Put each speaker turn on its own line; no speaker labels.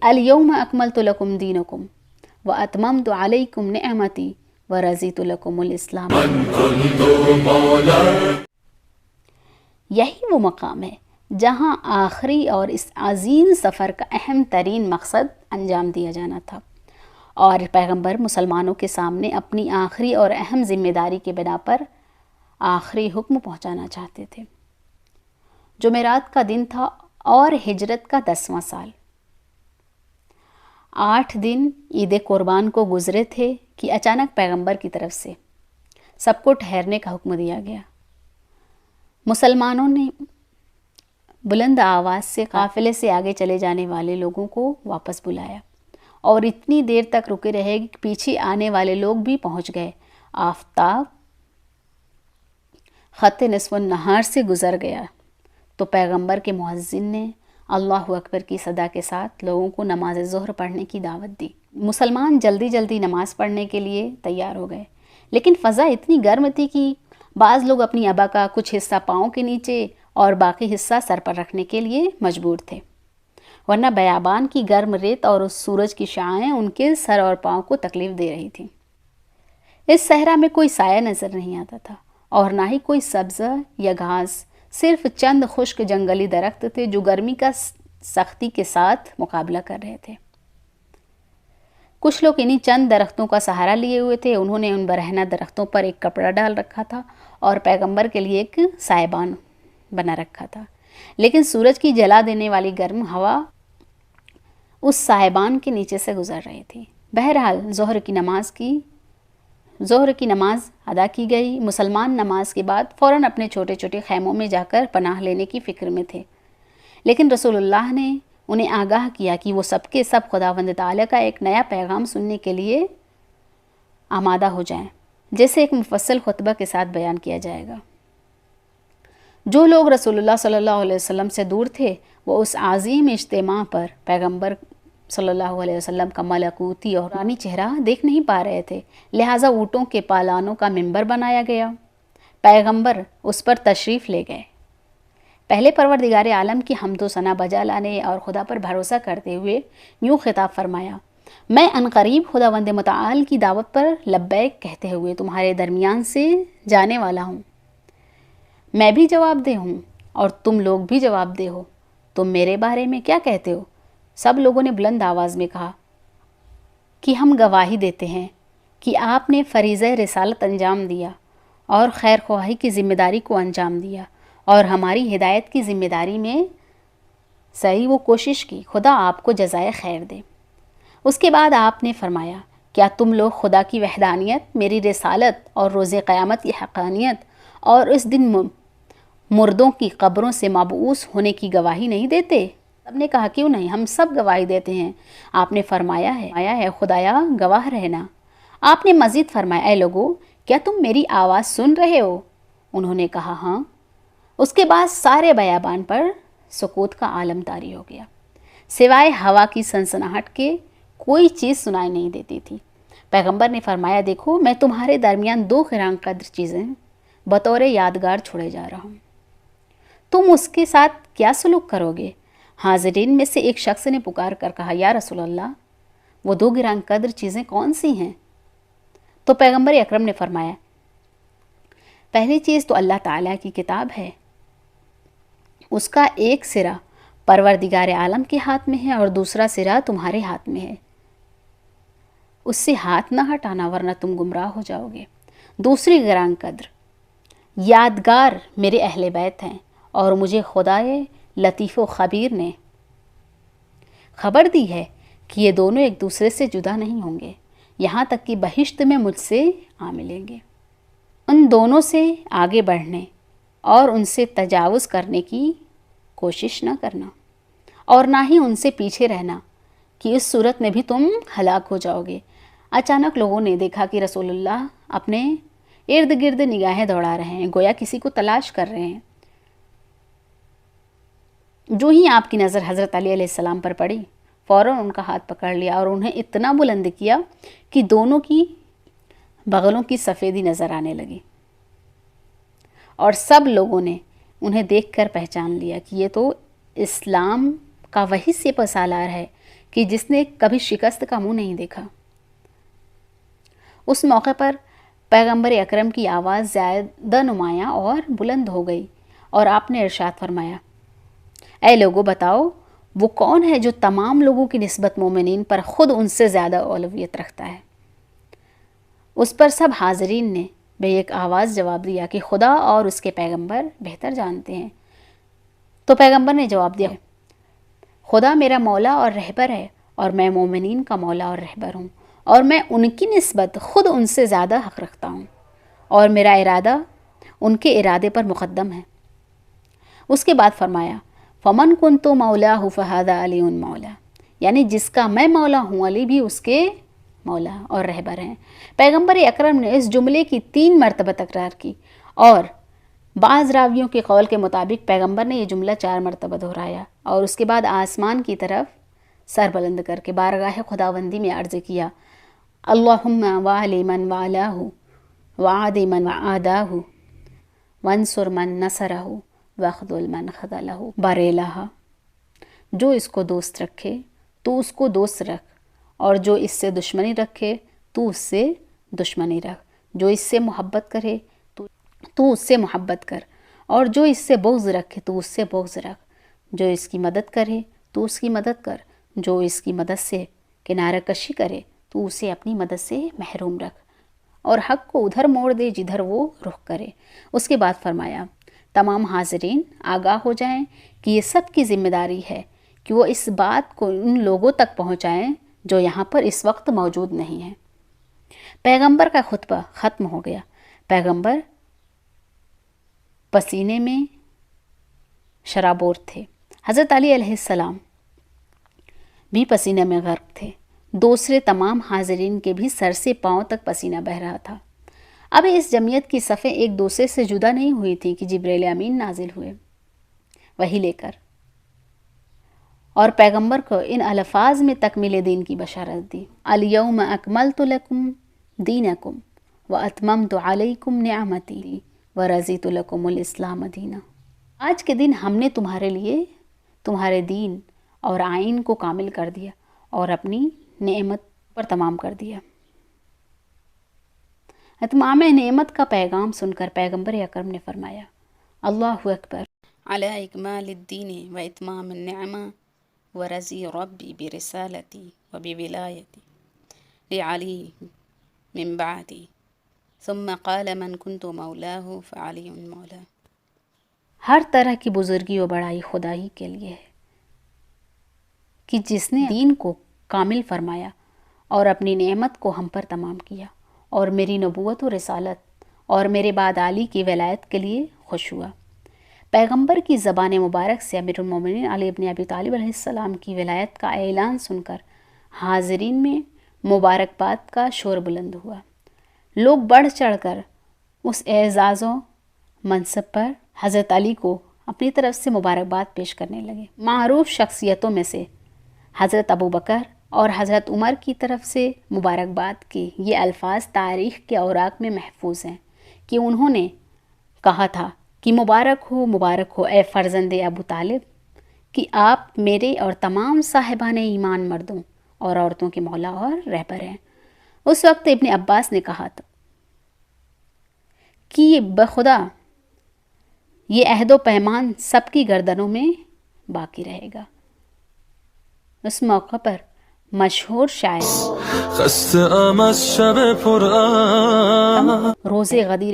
الیوم اکملت لکم دینکم واتممت علیکم نعمتی ورضیت لکم الاسلام۔ یہی وہ مقام ہے جہاں آخری اور اس عظیم سفر کا اہم ترین مقصد انجام دیا جانا تھا، اور پیغمبر مسلمانوں کے سامنے اپنی آخری اور اہم ذمہ داری کے بنا پر آخری حکم پہنچانا چاہتے تھے۔ جمعرات کا دن تھا اور ہجرت کا 10واں سال۔ 8 دن عید قربان کو گزرے تھے کہ اچانک پیغمبر کی طرف سے سب کو ٹھہرنے کا حکم دیا گیا۔ مسلمانوں نے بلند آواز سے قافلے سے آگے چلے جانے والے لوگوں کو واپس بلایا اور اتنی دیر تک رکے رہے کہ پیچھے آنے والے لوگ بھی پہنچ گئے۔ آفتاب خط نصف النہار سے گزر گیا تو پیغمبر کے مؤذن نے اللہ اکبر کی صدا کے ساتھ لوگوں کو نماز ظہر پڑھنے کی دعوت دی۔ مسلمان جلدی جلدی نماز پڑھنے کے لیے تیار ہو گئے، لیکن فضا اتنی گرم تھی کہ بعض لوگ اپنی ابا کا کچھ حصہ پاؤں کے نیچے اور باقی حصہ سر پر رکھنے کے لیے مجبور تھے، ورنہ بیابان کی گرم ریت اور اس سورج کی شعاعیں ان کے سر اور پاؤں کو تکلیف دے رہی تھیں۔ اس صحرا میں کوئی سایہ نظر نہیں آتا تھا اور نہ ہی کوئی سبزہ یا گھاس، صرف چند خشک جنگلی درخت تھے جو گرمی کا سختی کے ساتھ مقابلہ کر رہے تھے۔ کچھ لوگ انہی چند درختوں کا سہارا لیے ہوئے تھے۔ انہوں نے ان برہنہ درختوں پر ایک کپڑا ڈال رکھا تھا اور پیغمبر کے لیے ایک سائبان بنا رکھا تھا، لیکن سورج کی جلا دینے والی گرم ہوا اس سائبان کے نیچے سے گزر رہی تھی۔ بہرحال ظہر کی نماز ادا کی گئی۔ مسلمان نماز کے بعد فوراً اپنے چھوٹے چھوٹے خیموں میں جا کر پناہ لینے کی فکر میں تھے، لیکن رسول اللہ نے انہیں آگاہ کیا کہ وہ سب کے سب خداوند تعالیٰ کا ایک نیا پیغام سننے کے لیے آمادہ ہو جائیں، جیسے ایک مفصل خطبہ کے ساتھ بیان کیا جائے گا۔ جو لوگ رسول اللہ صلی اللہ علیہ وسلم سے دور تھے وہ اس عظیم اجتماع پر پیغمبر صلی اللہ علیہ وسلم کا ملکوتی اور نورانی چہرہ دیکھ نہیں پا رہے تھے، لہٰذا اونٹوں کے پالانوں کا منبر بنایا گیا۔ پیغمبر اس پر تشریف لے گئے، پہلے پروردگار عالم کی حمد و ثنا بجا لانے اور خدا پر بھروسہ کرتے ہوئے یوں خطاب فرمایا: میں عنقریب خداوند متعال کی دعوت پر لبیک کہتے ہوئے تمہارے درمیان سے جانے والا ہوں۔ میں بھی جواب دہ ہوں اور تم لوگ بھی جواب دہ ہو۔ تم میرے بارے میں کیا کہتے ہو؟ سب لوگوں نے بلند آواز میں کہا کہ ہم گواہی دیتے ہیں کہ آپ نے فریضہ رسالت انجام دیا اور خیر خواہی کی ذمہ داری کو انجام دیا اور ہماری ہدایت کی ذمہ داری میں صحیح وہ کوشش کی، خدا آپ کو جزائے خیر دے۔ اس کے بعد آپ نے فرمایا: کیا تم لوگ خدا کی وحدانیت، میری رسالت اور روز قیامت کی حقانیت اور اس دن مردوں کی قبروں سے مبعوث ہونے کی گواہی نہیں دیتے؟ سب نے کہا: کیوں نہیں، ہم سب گواہی دیتے ہیں۔ آپ نے فرمایا ہے خدایا گواہ رہنا۔ آپ نے مزید فرمایا: اے لوگو، کیا تم میری آواز سن رہے ہو؟ انہوں نے کہا: ہاں۔ اس کے بعد سارے بیابان پر سکوت کا عالم طاری ہو گیا، سوائے ہوا کی سنسناہٹ کے کوئی چیز سنائی نہیں دیتی تھی۔ پیغمبر نے فرمایا: دیکھو، میں تمہارے درمیان 2 گراں قدر چیزیں بطور یادگار چھوڑے جا رہا ہوں، تم اس کے ساتھ کیا سلوک کرو گے؟ حاضرین میں سے ایک شخص نے پکار کر کہا: یا رسول اللہ، وہ 2 گراں قدر چیزیں کون سی ہیں؟ تو پیغمبر اکرم نے فرمایا: پہلی چیز تو اللہ تعالیٰ کی کتاب ہے، اس کا ایک سرا پروردگار عالم کے ہاتھ میں ہے اور دوسرا سرا تمہارے ہاتھ میں ہے، اس سے ہاتھ نہ ہٹانا ورنہ تم گمراہ ہو جاؤ گے۔ دوسری گراں قدر یادگار میرے اہل بیت ہیں اور مجھے خدائے لطیف و خبیر نے خبر دی ہے کہ یہ دونوں ایک دوسرے سے جدا نہیں ہوں گے یہاں تک کہ بہشت میں مجھ سے آ ملیں گے۔ ان دونوں سے آگے بڑھنے اور ان سے تجاوز کرنے کی کوشش نہ کرنا اور نہ ہی ان سے پیچھے رہنا، کہ اس صورت میں بھی تم ہلاک ہو جاؤ گے۔ اچانک لوگوں نے دیکھا کہ رسول اللہ اپنے ارد گرد نگاہیں دوڑا رہے ہیں، گویا کسی کو تلاش کر رہے ہیں۔ جو ہی آپ کی نظر حضرت علی علیہ السلام پر پڑی، فوراً ان کا ہاتھ پکڑ لیا اور انہیں اتنا بلند کیا کہ دونوں کی بغلوں کی سفیدی نظر آنے لگی، اور سب لوگوں نے انہیں دیکھ کر پہچان لیا کہ یہ تو اسلام کا وہی سپہ سالار ہے کہ جس نے کبھی شکست کا منہ نہیں دیکھا۔ اس موقع پر پیغمبر اکرم کی آواز زیادہ نمایاں اور بلند ہو گئی اور آپ نے ارشاد فرمایا، اے لوگو بتاؤ وہ کون ہے جو تمام لوگوں کی نسبت مومنین پر خود ان سے زیادہ اولویت رکھتا ہے؟ اس پر سب حاضرین نے بے ایک آواز جواب دیا کہ خدا اور اس کے پیغمبر بہتر جانتے ہیں۔ تو پیغمبر نے جواب دیا، خدا میرا مولا اور رہبر ہے اور میں مومنین کا مولا اور رہبر ہوں، اور میں ان کی نسبت خود ان سے زیادہ حق رکھتا ہوں، اور میرا ارادہ ان کے ارادے پر مقدم ہے۔ اس کے بعد فرمایا، فمن کنت مولاہ فہذا علی مولا، یعنی جس کا میں مولا ہوں علی بھی اس کے مولا اور رہبر ہیں۔ پیغمبر اکرم نے اس جملے کی 3 مرتبہ تکرار کی، اور بعض راویوں کے قول کے مطابق پیغمبر نے یہ جملہ 4 مرتبہ دہرایا، اور اس کے بعد آسمان کی طرف سر بلند کر کے بارگاہ خداوندی میں عرض کیا، اللہم والی من والاہ وعادی من عاداہ وانصر من نصرہ وخذل من خذلہ بر الہ، جو اس کو دوست رکھے تو اس کو دوست رکھ، اور جو اس سے دشمنی رکھے تو اس سے دشمنی رکھ، جو اس سے محبت کرے تو اس سے محبت کر، اور جو اس سے بغض رکھے تو اس سے بغض رکھ، جو اس کی مدد کرے تو اس کی مدد کر، جو اس کی مدد سے کنارہ کشی کرے تو اسے اپنی مدد سے محروم رکھ، اور حق کو ادھر موڑ دے جدھر وہ رخ کرے۔ اس کے بعد فرمایا، تمام حاضرین آگاہ ہو جائیں کہ یہ سب کی ذمہ داری ہے کہ وہ اس بات کو ان لوگوں تک پہنچائیں جو یہاں پر اس وقت موجود نہیں ہیں۔ پیغمبر کا خطبہ ختم ہو گیا۔ پیغمبر پسینے میں شرابور تھے۔ حضرت علی علیہ السلام بھی پسینے میں غرق تھے۔ دوسرے تمام حاضرین کے بھی سر سے پاؤں تک پسینہ بہہ رہا تھا۔ اب اس جمعیت کی صفیں ایک دوسرے سے جدا نہیں ہوئی تھیں کہ جبرائیل امین نازل ہوئے وحی لے کر، اور پیغمبر کو ان الفاظ میں تکمیل دین کی بشارت دی، الیوم اکملت لکم دینکم واتممت علیکم نعمتی ورضیت لکم الاسلام دینا۔ آج کے دن ہم نے تمہارے لیے تمہارے دین اور آئین کو کامل کر دیا اور اپنی نعمت پر تمام کر دیا۔ اتمام نعمت کا پیغام سن کر پیغمبر اکرم نے فرمایا، اللہ اکبر علی اکمال الدین و اتمام النعمہ ورضی ربی برسالتی و بولایتی لعلی من بعدی ثم قال من کنت مولاه فعلی مولا۔ ہر طرح کی بزرگی و بڑائی خدا ہی کے لیے ہے کہ جس نے دین کو کامل فرمایا اور اپنی نعمت کو ہم پر تمام کیا، اور میری نبوت و رسالت اور میرے بعد علی کی ولایت کے لیے خوش ہوا۔ پیغمبر کی زبان مبارک سے امیر المومنین علی بن ابی طالب علیہ السلام کی ولایت کا اعلان سن کر حاضرین میں مبارکباد کا شور بلند ہوا۔ لوگ بڑھ چڑھ کر اس اعزاز و منصب پر حضرت علی کو اپنی طرف سے مبارکباد پیش کرنے لگے۔ معروف شخصیتوں میں سے حضرت ابوبکر اور حضرت عمر کی طرف سے مبارکباد کے یہ الفاظ تاریخ کے اوراق میں محفوظ ہیں کہ انہوں نے کہا تھا کہ مبارک ہو اے فرزند ابو طالب، کہ آپ میرے اور تمام صاحبان ایمان مردوں اور عورتوں کے مولا اور رہبر ہیں۔ اس وقت ابن عباس نے کہا تھا کہ بخدا یہ عہد و پیمان سب کی گردنوں میں باقی رہے گا۔ اس موقع پر مشہور شاعر روز غدیر